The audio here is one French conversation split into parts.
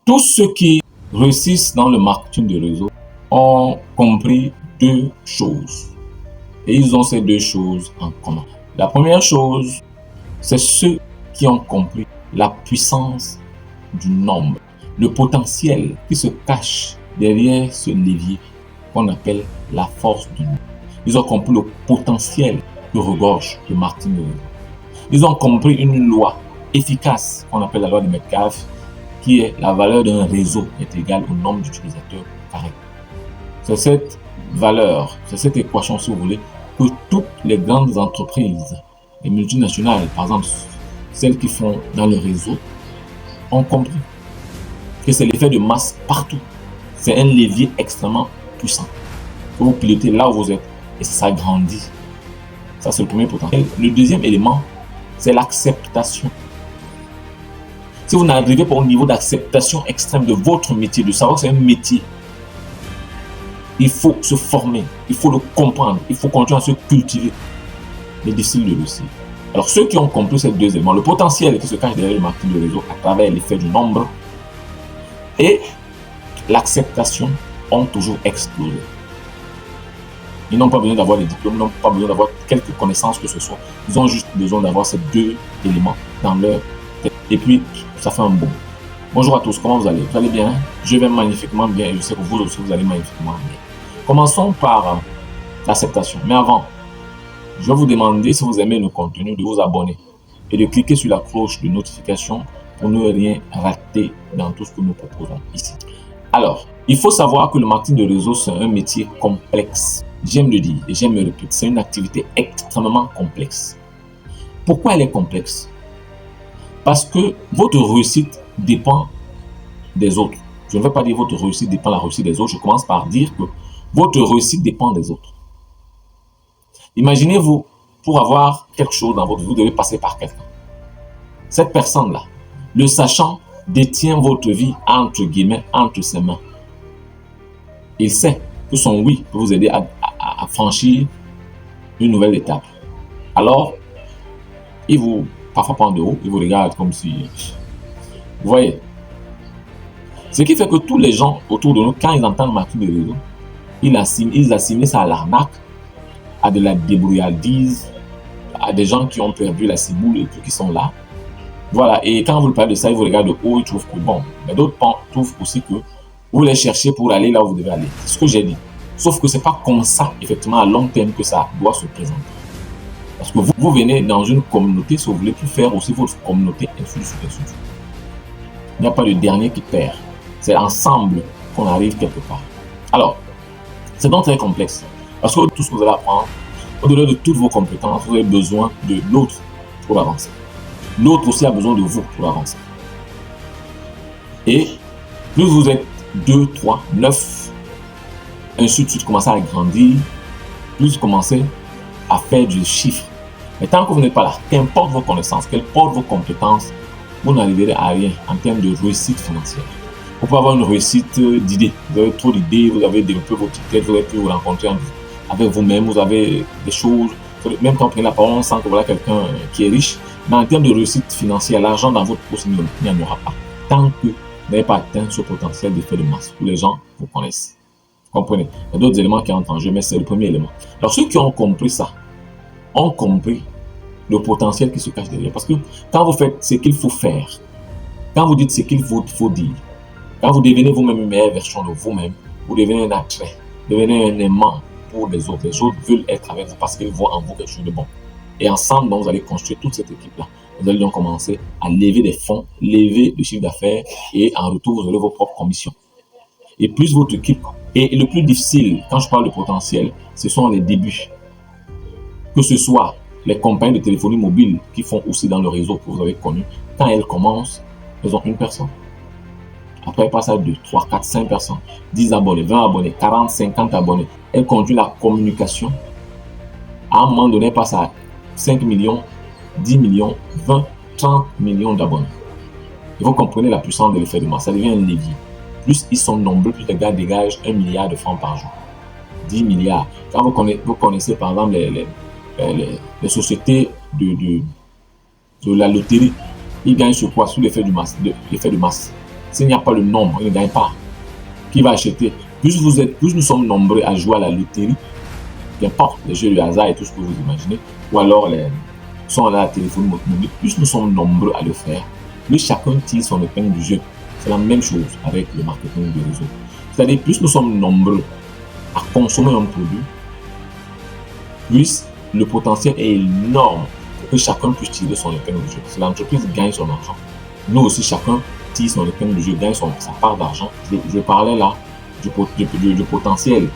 Tous ceux qui réussissent dans le marketing de réseau ont compris deux choses. Et ils ont ces deux choses en commun. La première chose, c'est ceux qui ont compris la puissance du nombre, le potentiel qui se cache derrière ce levier qu'on appelle la force du nombre. Ils ont compris le potentiel que regorge le marketing de réseau. Ils ont compris une loi efficace qu'on appelle la loi de Metcalfe, qui est la valeur d'un réseau est égale au nombre d'utilisateurs carré. C'est cette valeur, c'est cette équation, si vous voulez, que toutes les grandes entreprises, les multinationales, par exemple, celles qui font dans le réseau, ont compris que c'est l'effet de masse partout. C'est un levier extrêmement puissant que vous pilotez là où vous êtes et ça grandit. Ça, c'est le premier potentiel. Le deuxième élément, c'est l'acceptation. Si vous n'arrivez pas au niveau d'acceptation extrême de votre métier, de savoir que c'est un métier, il faut se former, il faut le comprendre, il faut continuer à se cultiver. Il est difficile de réussir. Alors ceux qui ont compris ces deux éléments, le potentiel qui se cache derrière le marketing de réseau à travers l'effet du nombre et l'acceptation ont toujours explosé. Ils n'ont pas besoin d'avoir des diplômes, ils n'ont pas besoin d'avoir quelques connaissances que ce soit. Ils ont juste besoin d'avoir ces deux éléments dans leur tête. Et puis, ça fait un boom. Bonjour à tous, comment vous allez? Vous allez bien? Je vais magnifiquement bien et je sais que vous aussi, vous allez magnifiquement bien. Commençons par l'acceptation. Mais avant, je vais vous demander, si vous aimez le contenu, de vous abonner et de cliquer sur la cloche de notification pour ne rien rater dans tout ce que nous proposons ici. Alors, il faut savoir que le marketing de réseau, c'est un métier complexe. J'aime le dire et j'aime le répéter, c'est une activité extrêmement complexe. Pourquoi elle est complexe? Parce que votre réussite dépend des autres. Je ne vais pas dire votre réussite dépend de la réussite des autres, je commence par dire que votre réussite dépend des autres. Imaginez-vous, pour avoir quelque chose dans votre vie, vous devez passer par quelqu'un. Cette personne-là, le sachant, détient votre vie entre guillemets, entre ses mains. Il sait que son oui peut vous aider à franchir une nouvelle étape. Alors, il vous parfois prend de haut, il vous regarde comme si... Vous voyez? Ce qui fait que tous les gens autour de nous, quand ils entendent marketing de réseau, ils assimilent ça à l'arnaque, à de la débrouillardise, à des gens qui ont perdu la ciboule et puis qui sont là. Voilà, et quand vous parlez de ça, ils vous regardent de haut, ils trouvent que bon. Mais d'autres trouvent aussi que vous les cherchez pour aller là où vous devez aller. C'est ce que j'ai dit. Sauf que ce n'est pas comme ça, effectivement, à long terme que ça doit se présenter. Parce que vous venez dans une communauté, si vous voulez plus faire aussi votre communauté, ainsi de suite, ainsi de suite. Il n'y a pas de dernier qui perd. C'est ensemble qu'on arrive quelque part. Alors, c'est donc très complexe. Parce que tout ce que vous allez apprendre, au-delà de toutes vos compétences, vous avez besoin de l'autre pour avancer. L'autre aussi a besoin de vous pour avancer. Et plus vous êtes 2, 3, 9, ainsi de suite, commencez à grandir, plus vous commencez à faire du chiffre. Mais tant que vous n'êtes pas là, qu'importe vos connaissances, qu'importe vos compétences, vous n'arriverez à rien en termes de réussite financière. Vous pouvez avoir une réussite d'idées. Vous avez trop d'idées, vous avez développé votre tête, vous avez pu vous rencontrer avec vous-même, vous avez des choses. Même quand vous prenez la parole, on sent que voilà quelqu'un qui est riche. Mais en termes de réussite financière, l'argent dans votre poche, il n'y en aura pas. Tant que vous n'avez pas atteint ce potentiel d'effet de masse où les gens vous connaissent. Vous comprenez? Il y a d'autres éléments qui entrent en jeu, mais c'est le premier élément. Alors ceux qui ont compris ça, ont compris le potentiel qui se cache derrière. Parce que quand vous faites ce qu'il faut faire, quand vous dites ce qu'il faut dire, quand vous devenez vous-même une meilleure version de vous-même, vous devenez un attrait, devenez un aimant pour les autres. Les autres veulent être avec vous parce qu'ils voient en vous quelque chose de bon. Et ensemble, donc, vous allez construire toute cette équipe-là. Vous allez donc commencer à lever des fonds, lever le chiffre d'affaires et en retour, vous aurez vos propres commissions. Et plus votre équipe, et le plus difficile, quand je parle de potentiel, ce sont les débuts. Que ce soit les compagnies de téléphonie mobile qui font aussi dans le réseau que vous avez connu, quand elles commencent, elles ont une personne. Après, elles passent à 2, 3, 4, 5 personnes, 10 abonnés, 20 abonnés, 40, 50 abonnés. Elles continuent la communication. À un moment donné, elles passent à 5 millions, 10 millions, 20, 30 millions d'abonnés. Et vous comprenez la puissance de l'effet de masse. Ça devient un levier. Plus ils sont nombreux, plus les gars dégagent 1 milliard de francs par jour. 10 milliards. Quand vous connaissez par exemple les sociétés de la loterie, ils gagnent sur quoi? Sur l'effet de masse. S'il n'y a pas le nombre, il ne gagne pas. Qui va acheter? Plus nous sommes nombreux à jouer à la loterie, qu'importe les jeux de hasard et tout ce que vous imaginez, ou alors les sont à la téléphonie mobile, plus nous sommes nombreux à le faire, plus chacun tire son épingle du jeu. C'est la même chose avec le marketing de réseau. C'est-à-dire, plus nous sommes nombreux à consommer un produit, plus le potentiel est énorme pour que chacun puisse tirer son épingle du jeu. Si l'entreprise gagne son argent, nous aussi, chacun tire son épingle du jeu, gagne sa part d'argent. Je parlais là du potentiel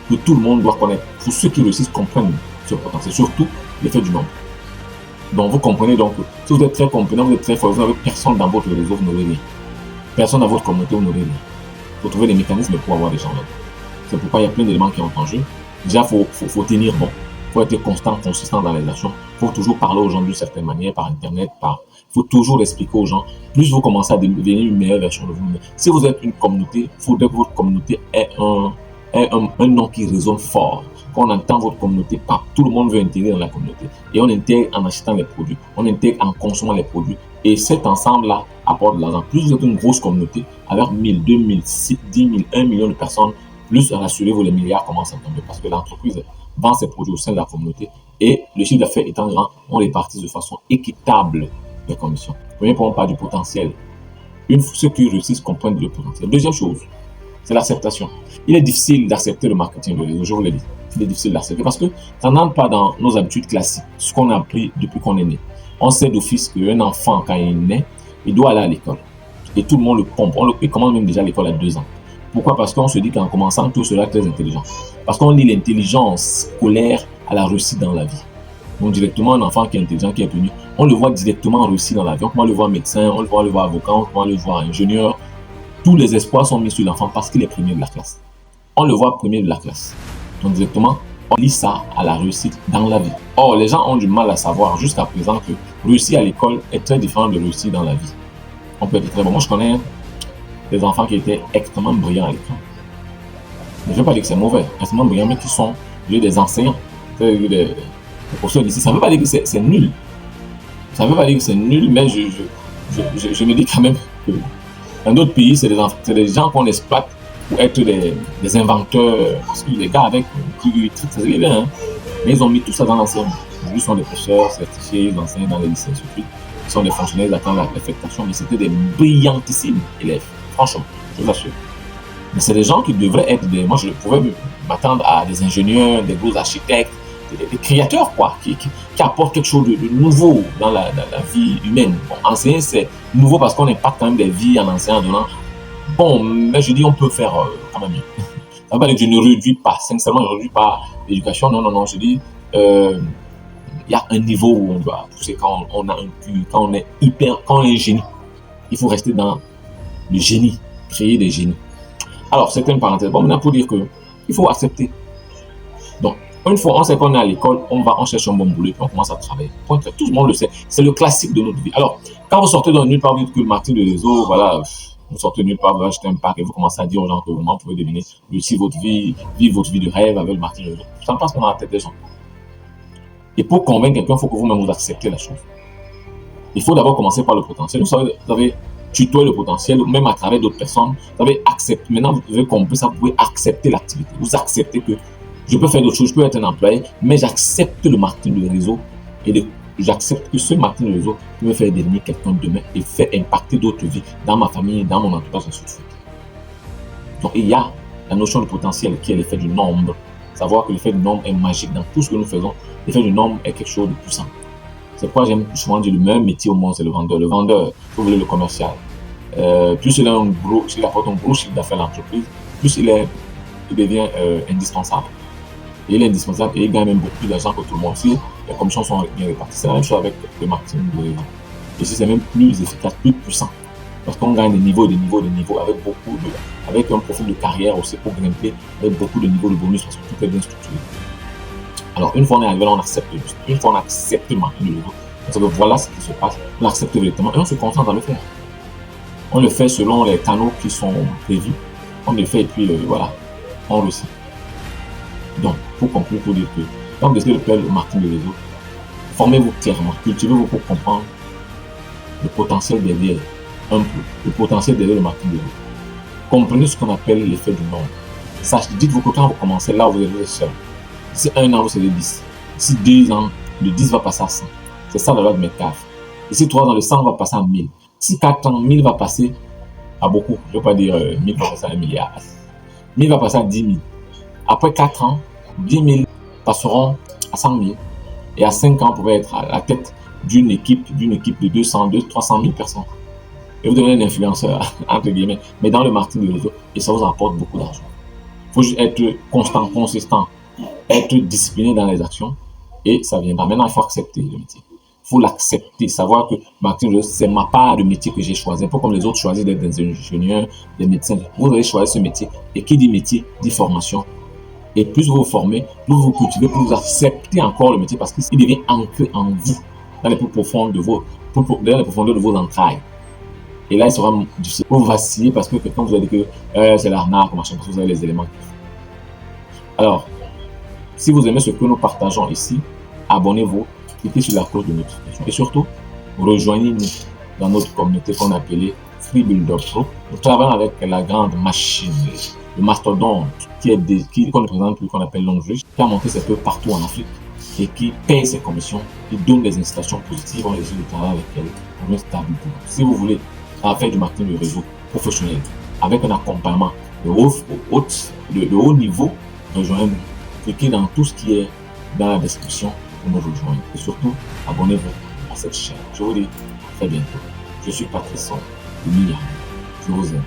que tout le monde doit connaître. Pour ceux qui réussissent, comprennent ce potentiel, surtout l'effet du nombre. Donc, vous comprenez donc que si vous êtes très compétent, vous êtes très fort, vous n'avez personne dans votre réseau, vous n'aurez rien. Personne dans votre communauté, vous n'aurez rien. Il faut trouver des mécanismes pour avoir des gens là. C'est pourquoi il y a plein d'éléments qui entrent en jeu. Déjà, il faut tenir bon. Il faut être constant, consistant dans les actions. Il faut toujours parler aux gens d'une certaine manière, par Internet, Il faut toujours expliquer aux gens. Plus vous commencez à devenir une meilleure version de vous-même. Si vous êtes une communauté, il faudrait que votre communauté ait un nom qui résonne fort. Quand on entend votre communauté, tout le monde veut intégrer dans la communauté. Et on intègre en achetant les produits. On intègre en consommant les produits. Et cet ensemble-là apporte de l'argent. Plus vous êtes une grosse communauté, avec 1000, 2000, 10 000, 1 million de personnes, plus rassurez-vous, les milliards commencent à tomber. Parce que l'entreprise vend ses produits au sein de la communauté. Et le chiffre d'affaires étant grand, on répartit de façon équitable les commissions. Premier point, on parle du potentiel. Ceux qui réussissent comprennent le potentiel. Deuxième chose, c'est l'acceptation. Il est difficile d'accepter le marketing de réseau, je vous l'ai dit. Il est difficile d'accepter parce que ça n'entre pas dans nos habitudes classiques, ce qu'on a appris depuis qu'on est né. On sait d'office qu'un enfant, quand il naît, il doit aller à l'école. Et tout le monde le pompe. Il commence même déjà à l'école à 2 ans. Pourquoi? Parce qu'on se dit qu'en commençant, tout sera très intelligent. Parce qu'on lie l'intelligence scolaire à la réussite dans la vie. Donc directement, un enfant qui est intelligent, qui est puni, on le voit directement réussir dans la vie. On le voit médecin, on le voit avocat, on le voit ingénieur. Tous les espoirs sont mis sur l'enfant parce qu'il est premier de la classe. On le voit premier de la classe. Donc directement, on lit ça à la réussite dans la vie. Or, les gens ont du mal à savoir jusqu'à présent que réussir à l'école est très différent de réussir dans la vie. On peut être très bon. Moi, je connais des enfants qui étaient extrêmement brillants à l'école. Je ne veux pas dire que c'est mauvais, extrêmement brillants, mais qui sont des enseignants, des professeurs d'ici. Ça ne veut pas dire que c'est nul. Ça ne veut pas dire que c'est nul, mais je me dis quand même que dans d'autres pays, c'est des gens qu'on exploite pour être des inventeurs. Parce que les gars avec qui très élevés, hein, mais ils ont mis tout ça dans l'enseignement. Ils sont des professeurs certifiés, ils enseignent dans les lycées, ils sont des fonctionnaires, ils attendent l'affectation, mais c'était des brillantissimes élèves. Franchement, je vous assure. Mais c'est des gens qui devraient être moi je pouvais m'attendre à des ingénieurs, des gros architectes, des créateurs, quoi, qui apportent quelque chose de nouveau dans la vie humaine. Bon, enseigner, c'est nouveau parce qu'on impacte quand même des vies en enseignant, en donnant. Bon, mais je dis, on peut faire quand même mieux. Ça veut pas dire que je ne réduis pas, sincèrement, je ne réduis pas l'éducation. Non, je dis, il y a un niveau où on doit pousser quand on a un cul, quand on est génie. Il faut rester dans le génie, créer des génies. Alors, c'est une parenthèse. Bon, maintenant, pour dire qu'il faut accepter. Donc, une fois on sait qu'on est à l'école, on cherche un bon boulot, puis on commence à travailler. Tout le monde le sait. C'est le classique de notre vie. Alors, quand vous sortez de nulle part, vous dites que le marketing de réseau, voilà, vous sortez de nulle part, vous achetez un pack et vous commencez à dire aux gens que vous pouvez deviner, réussir votre vie, vivre votre vie de rêve avec le marketing de réseau. Ça ne passe pas dans la tête des gens. Et pour convaincre quelqu'un, il faut que vous-même vous acceptez la chose. Il faut d'abord commencer par le potentiel. Vous avez tutoyer le potentiel, même à travers d'autres personnes. Vous avez accepté. Maintenant, vous avez compris ça, vous pouvez accepter l'activité. Vous acceptez que je peux faire d'autres choses, je peux être un employé, mais j'accepte le marketing de réseau et j'accepte que ce marketing de réseau peut me faire devenir quelqu'un demain et faire impacter d'autres vies dans ma famille, dans mon entourage, ainsi de suite. Donc, il y a la notion de potentiel qui est l'effet du nombre. Savoir que l'effet du nombre est magique dans tout ce que nous faisons. L'effet du nombre est quelque chose de puissant. C'est pourquoi j'aime souvent dire le meilleur métier au monde, c'est le vendeur. Le vendeur, vous voulez le commercial. Plus il apporte un gros chiffre d'affaires à l'entreprise, plus il devient indispensable. Et il est indispensable et il gagne même beaucoup plus d'argent que tout le monde. Si les commissions sont bien réparties, c'est la même chose avec le marketing de réseau. Et si c'est même plus efficace, plus puissant. Parce qu'on gagne des niveaux avec un profil de carrière aussi pour grimper, avec beaucoup de niveaux de bonus parce que tout est bien structuré. Alors, une fois on est arrivé là, on accepte le business. Une fois on accepte le marketing de réseau, parce que voilà ce qui se passe, on l'accepte directement et on se concentre à le faire. On le fait selon les canaux qui sont prévus. On le fait et puis voilà, on réussit. Donc, pour conclure, pour dire que quand vous décidez de faire le marketing de réseau, formez-vous clairement, cultivez-vous pour comprendre le potentiel derrière un peu le potentiel derrière le marketing de réseau. Comprenez ce qu'on appelle l'effet du nombre. Dites-vous que quand vous commencez là, vous êtes seul. Si 1 an, vous serez 10. Si 2 ans, le 10 va passer à 100. C'est ça la loi de Metcalfe. Et si 3 ans, le 100 va passer à 1000. Si 4 ans, 1000 va passer à beaucoup. Je ne veux pas dire 1000 va passer à 1 milliard. 1000 va passer à 10 000. Après 4 ans, 10 000 passeront à 100 000. Et à 5 ans, vous pouvez être à la tête d'une équipe de 200, 300 000 personnes. Et vous devenez un influenceur, entre guillemets, mais dans le marketing de réseau, et ça vous apporte beaucoup d'argent. Il faut juste être constant, consistant, être discipliné dans les actions, et ça viendra. Maintenant, il faut accepter le métier. Il faut l'accepter, savoir que marketing de réseau, c'est ma part de métier que j'ai choisi. Pas comme les autres choisissent d'être des ingénieurs, des médecins. Vous allez choisir ce métier. Et qui dit métier, dit formation. Et plus vous vous formez, plus vous cultivez, plus vous acceptez encore le métier parce qu'il devient ancré en vous, dans les plus profondes de vos entrailles. Et là, il sera difficile. Vous vacillez parce que quelqu'un vous a dit que c'est l'arnaque, machin, parce que vous avez les éléments. Alors, si vous aimez ce que nous partageons ici, abonnez-vous, cliquez sur la cloche de notification. Et surtout, rejoignez-nous dans notre communauté qu'on appelait Free Builder Pro. Nous travaillons avec la grande machine, le mastodonte, qu'on ne présente plus, qu'on appelle Longreach, qui a monté ses peu partout en Afrique et qui paye ses commissions, qui donne des incitations positives, on essaie de travailler avec elle pour une stable boulot. Si vous voulez faire du marketing de réseau professionnel avec un accompagnement de haut niveau, rejoignez-nous. Cliquez dans tout ce qui est dans la description pour nous rejoindre. Et surtout, abonnez-vous à cette chaîne. Je vous dis à très bientôt. Je suis Patrice de Miami. Je vous aime.